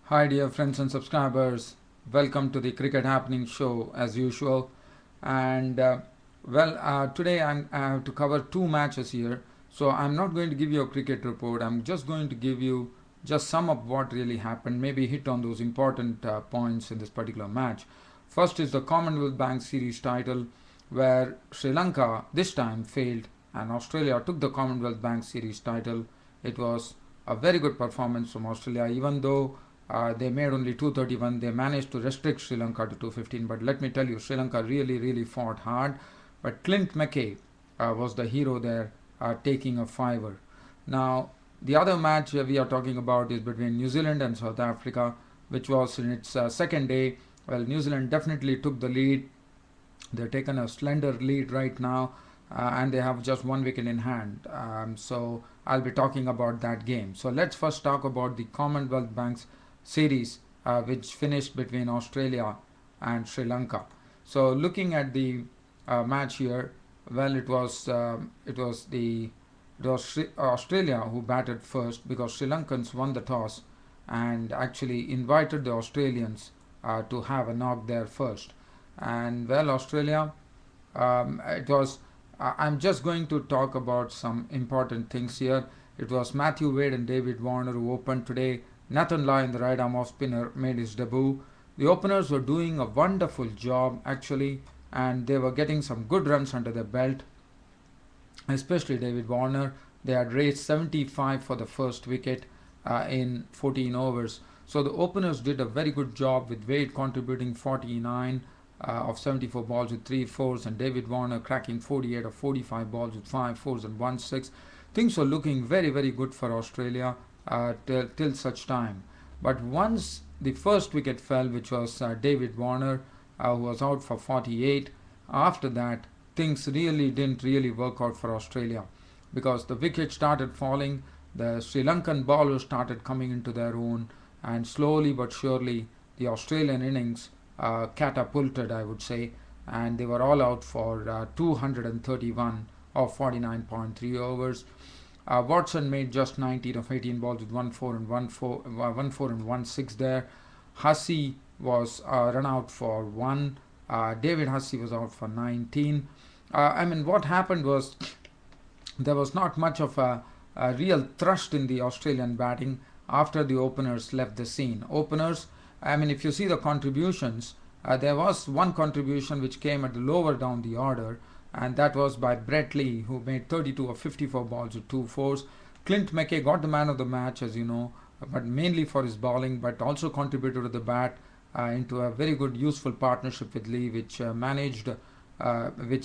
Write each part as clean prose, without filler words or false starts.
Hi, dear friends and subscribers. Welcome to the Cricket Happening Show as usual. And today I have to cover two matches here. So I'm not going to give you a cricket report. I'm just going to give you just some of what really happened, maybe hit on those important points in this particular match. First is the Commonwealth Bank Series title, where Sri Lanka this time failed and Australia took the Commonwealth Bank Series title. It was a very good performance from Australia, even though they made only 231. They managed to restrict Sri Lanka to 215. But let me tell you, Sri Lanka really fought hard. But Clint McKay was the hero there, taking a fiver. Now, the other match we are talking about is between New Zealand and South Africa, which was in its second day. Well, New Zealand definitely took the lead. They've taken a slender lead right now, and they have just one wicket in hand. So I'll be talking about that game. So let's first talk about the Commonwealth Bank's series, which finished between Australia and Sri Lanka. So looking at the match here, well, it was Australia who batted first because Sri Lankans won the toss and actually invited the Australians to have a knock there first. And well, Australia, it was. I'm just going to talk about some important things here. It was Matthew Wade and David Warner who opened today. Nathan Lyon, the right arm off spinner, made his debut. The openers were doing a wonderful job actually, and they were getting some good runs under their belt, especially David Warner. They had raised 75 for the first wicket in 14 overs. So the openers did a very good job, with Wade contributing 49 of 74 balls with 3 fours, and David Warner cracking 48 of 45 balls with 5 fours and 1 6. Things were looking very good for Australia till such time. But once the first wicket fell, which was David Warner, who was out for 48, after that things didn't really work out for Australia, because the wicket started falling, the Sri Lankan bowlers started coming into their own, and slowly but surely the Australian innings catapulted, I would say, and they were all out for 231 of 49.3 overs. Watson made just 19 of 18 balls with 1 4 and 1 6 there. Hussey was run out for 1. David Hussey was out for 19. What happened was there was not much of a real thrust in the Australian batting after the openers left the scene. If you see the contributions, there was one contribution which came at the lower down the order, and that was by Brett Lee, who made 32 of 54 balls with 2 fours. Clint McKay got the man of the match, as you know, but mainly for his bowling, but also contributed to the bat into a very good, useful partnership with Lee, which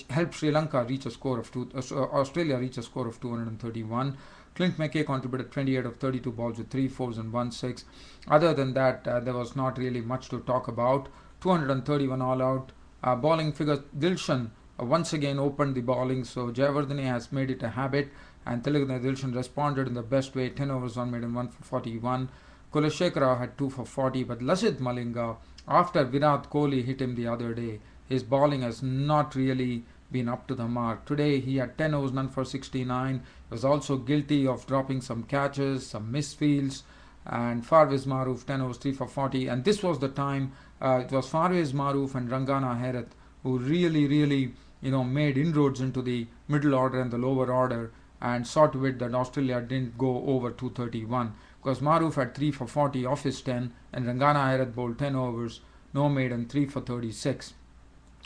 helped Sri Lanka reach a score of Australia reach a score of 231. Clint McKay contributed 28 of 32 balls with 3 fours and 1 6. Other than that, there was not really much to talk about. 231 all out. Bowling figures, Dilshan once again opened the bowling, so Jayawardene has made it a habit, and Tilakatne Dilshan responded in the best way. 10 overs, 1 made and 1 for 41. Kulashekara had 2 for 40, but Lasith Malinga, after Virat Kohli hit him the other day, his bowling has not really been up to the mark. Today he had 10 overs, none for 69. He was also guilty of dropping some catches, some misfields. And Farviz Maroof, 10 overs, 3 for 40. And this was the time, it was Farviz Maroof and Rangana Herath who really made inroads into the middle order and the lower order, and saw to it that Australia didn't go over 231, because Maroof had 3 for 40 off his 10, and Rangana Herath bowled 10 overs, no made and 3 for 36.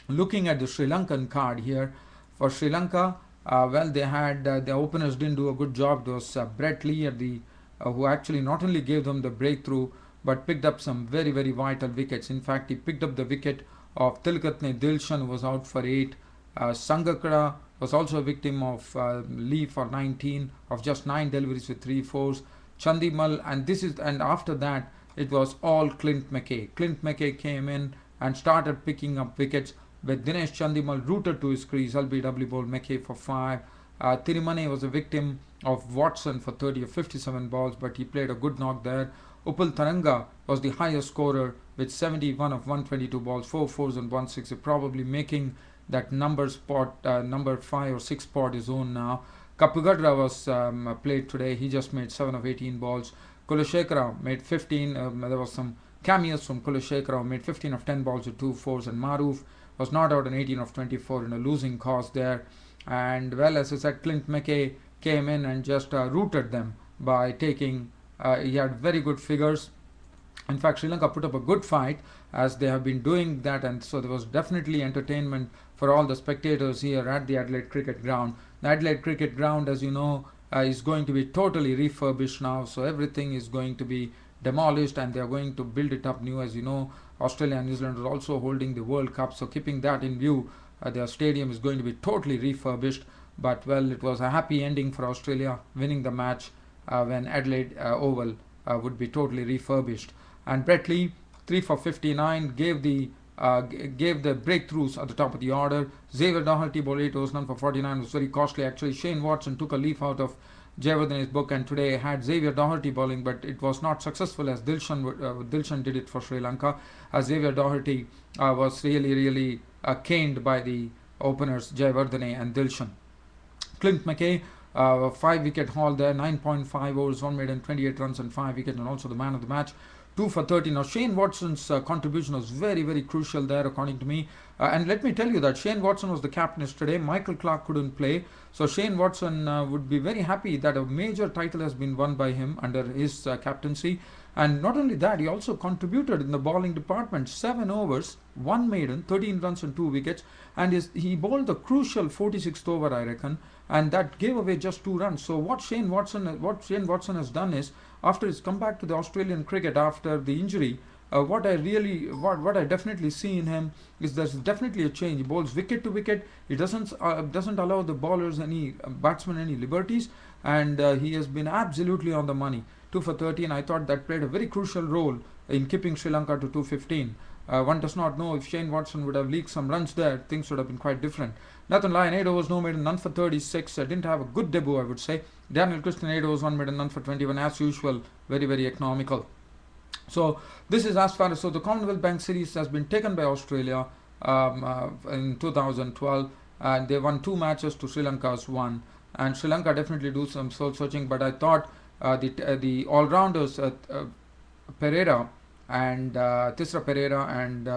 Looking at the Sri Lankan card here, for Sri Lanka, they had the openers didn't do a good job. It was Brett Lee who actually not only gave them the breakthrough, but picked up some very vital wickets. In fact, he picked up the wicket of Tilakatne Dilshan, who was out for 8. Sangakkara was also a victim of Lee for 19 of just 9 deliveries with 3 fours. Chandimal, and after that it was all Clint McKay. Clint McKay came in and started picking up wickets, with Dinesh Chandimal rooted to his crease. LBW bowled McKay for 5. Tirimane was a victim of Watson for 30 of 57 balls, but he played a good knock there. Upul Taranga was the highest scorer with 71 of 122 balls, 4 fours and 1 6, probably making that number 5 or 6 spot his own now. Kapugadra was played today. He just made 7 of 18 balls. Kulashekara made 15. There was some cameos from Kulashekara, made 15 of 10 balls with 2 fours, and Maruf was not out on 18 of 24 in a losing cause there. And well, as I said, Clint McKay came in and just rooted them by taking. He had very good figures. In fact, Sri Lanka put up a good fight as they have been doing that, and so there was definitely entertainment for all the spectators here at the Adelaide Cricket Ground. The Adelaide Cricket Ground, as you know, is going to be totally refurbished now, so everything is going to be demolished and they are going to build it up new. As you know, Australia and New Zealand are also holding the World Cup, so keeping that in view, their stadium is going to be totally refurbished. But well, it was a happy ending for Australia, winning the match when Adelaide Oval would be totally refurbished. And Brett Lee, 3 for 59, gave the breakthroughs at the top of the order. Xavier Doherty bowled 8 overs, none for 49, was very costly actually. Shane Watson took a leaf out of Jayawardene's book and today had Xavier Doherty bowling, but it was not successful as Dilshan did it for Sri Lanka. As Xavier Doherty was really caned by the openers Jayawardene and Dilshan. Clint McKay, 5 wicket haul there, 9.5 overs, 1 maiden, 28 runs and 5 wickets, and also the man of the match. 2 for 30. Now Shane Watson's contribution was very crucial there according to me, and let me tell you that Shane Watson was the captain yesterday. Michael Clarke couldn't play, so Shane Watson would be very happy that a major title has been won by him under his captaincy. And not only that, he also contributed in the bowling department. 7 overs, 1 maiden, 13 runs and 2 wickets, and he bowled the crucial 46th over, I reckon, and that gave away just 2 runs. So what Shane Watson has done is, after his comeback to the Australian cricket after the injury, what I definitely see in him is there's definitely a change. He bowls wicket to wicket. He doesn't allow the bowlers batsmen any liberties, and he has been absolutely on the money. 2 for 13. I thought that played a very crucial role in keeping Sri Lanka to 215. One does not know if Shane Watson would have leaked some runs there, things would have been quite different. Nathan Lyon, 8 overs, no maiden, none for 36. Didn't have a good debut, I would say. Daniel Christian, 8 overs, 1 maiden, none for 21. As usual, very economical. So this is as far as the Commonwealth Bank Series has been taken by Australia in 2012, and they won 2 matches to Sri Lanka's 1. And Sri Lanka definitely do some soul searching, but I thought the all-rounders Pereira and Tisra Pereira and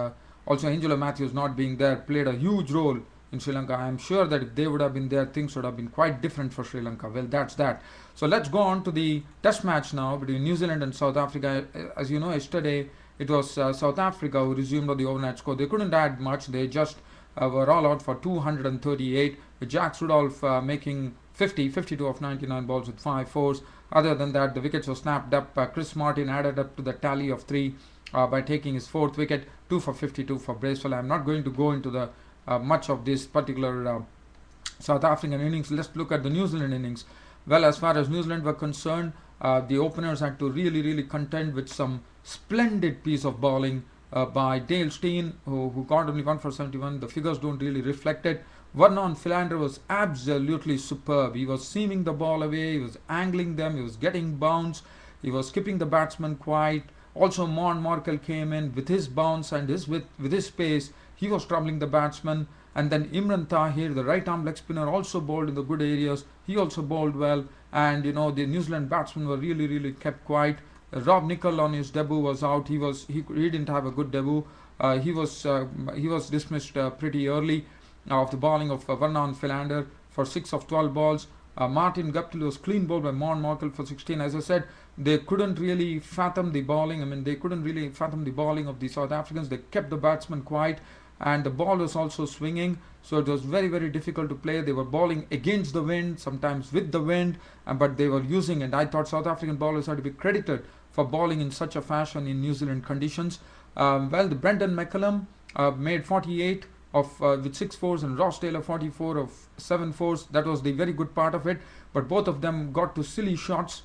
also Angelo Matthews not being there played a huge role in Sri Lanka. I am sure that if they would have been there, things would have been quite different for Sri Lanka. Well, that's that. So let's go on to the test match now between New Zealand and South Africa. As you know, yesterday it was South Africa who resumed on the overnight score. They couldn't add much. They just were all out for 238, with Jack Rudolph making 52 of 99 balls with 5 fours. Other than that, the wickets were snapped up. Chris Martin added up to the tally of 3 by taking his 4th wicket. 2 for 52 for Bracewell. I'm not going to go into the much of this particular South African innings. Let's look at the New Zealand innings. Well, as far as New Zealand were concerned, the openers had to really contend with some splendid piece of bowling by Dale Steyn, who got only 1 for 71. The figures don't really reflect it. Vernon Philander was absolutely superb. He was seaming the ball away, he was angling them, he was getting bounce, he was keeping the batsman quiet. Also, Mon Markel came in with his bounce and with his pace. He was troubling the batsman. And then Imran Tahir, the right arm leg spinner, also bowled in the good areas. He also bowled well. And you know, the New Zealand batsmen were really kept quiet. Rob Nicol on his debut was out. He didn't have a good debut. He was dismissed pretty early of the bowling of Vernon Philander for 6 of 12 balls. Martin Guptill was clean bowled by Mon Markel for 16. As I said, they couldn't really fathom the bowling. They couldn't really fathom the bowling of the South Africans. They kept the batsman quiet, and the ball was also swinging, so it was very difficult to play. They were bowling against the wind, sometimes with the wind, but they were using it. I thought South African bowlers had to be credited for bowling in such a fashion in New Zealand conditions. Well, the Brendan McCullum made 48 with 6 fours, and Ross Taylor 44 of 7 fours. That was the very good part of it, but both of them got out to silly shots,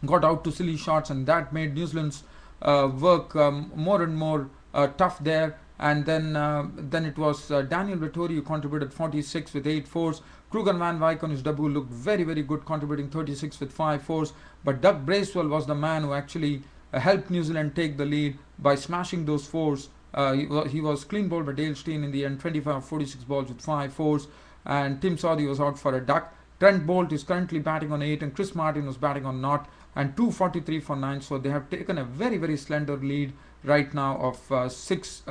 and that made New Zealand's work more and more tough there. And then it was Daniel Vettori who contributed 46 with 8 fours. Kruger Van Wyk on his debut looked very good, contributing 36 with 5 fours. But Doug Bracewell was the man who actually helped New Zealand take the lead by smashing those fours. He was clean bowled by Dale Steyn in the end, 25 of 46 balls with 5 fours. And Tim Southee was out for a duck. Trent Boult is currently batting on 8, and Chris Martin was batting on 0. and 243 for 9. So they have taken a very slender lead right now of 6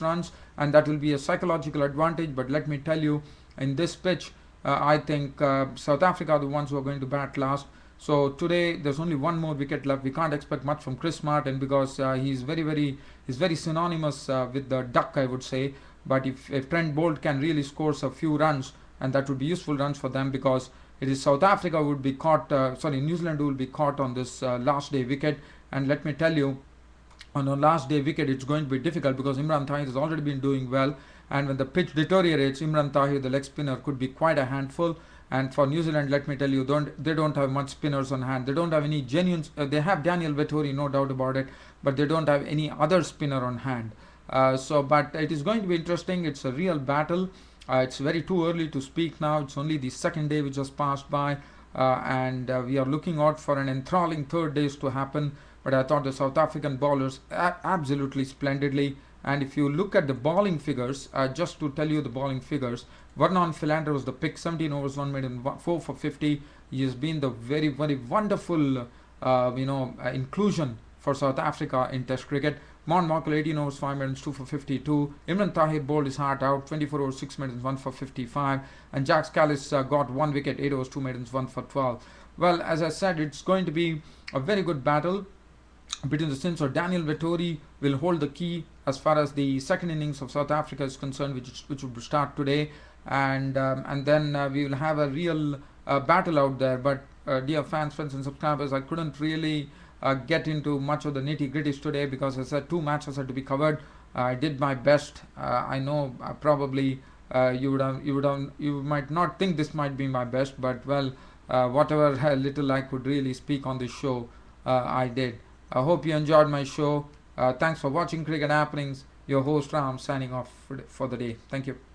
runs, and that will be a psychological advantage. But let me tell you, in this pitch, I think South Africa are the ones who are going to bat last. So today there's only one more wicket left. We can't expect much from Chris Martin because he's very synonymous with the duck, I would say. But if Trent Bolt can really score a few runs, and that would be useful runs for them, because it is South Africa who would be caught, New Zealand who will be caught on this last day wicket. And let me tell you, on a last day wicket it's going to be difficult because Imran Tahir has already been doing well, and when the pitch deteriorates, Imran Tahir, the leg spinner, could be quite a handful. And for New Zealand, let me tell you, they don't have much spinners on hand. They don't have any genuine. They have Daniel Vettori, no doubt about it, but they don't have any other spinner on hand. But it is going to be interesting. It's a real battle. It's very too early to speak now. It's only the second day which has passed by, and we are looking out for an enthralling third days to happen. But I thought the South African bowlers absolutely splendidly. And if you look at the bowling figures, just to tell you the bowling figures, Vernon Philander was the pick, 17 overs, 1 made and 4 for 50. He has been the very wonderful, inclusion for South Africa in Test cricket. Mon Markle, 18 overs, 5 minutes, 2 for 52. Imran Tahir bowled his heart out, 24 overs, 6 minutes, 1 for 55. And Jack Scalise got 1 wicket, 8 overs, 2 minutes, 1 for 12. Well, as I said, it's going to be a very good battle between the sims. So Daniel Vettori will hold the key as far as the second innings of South Africa is concerned, which will start today, and then we will have a real battle out there. But dear fans, friends and subscribers, I couldn't really get into much of the nitty gritties today because I said 2 matches had to be covered. I did my best. I know probably you might not think this might be my best, but well, whatever little I could really speak on this show, I did. I hope you enjoyed my show. Thanks for watching Cricket Happenings. Your host Ram signing off for the day. Thank you.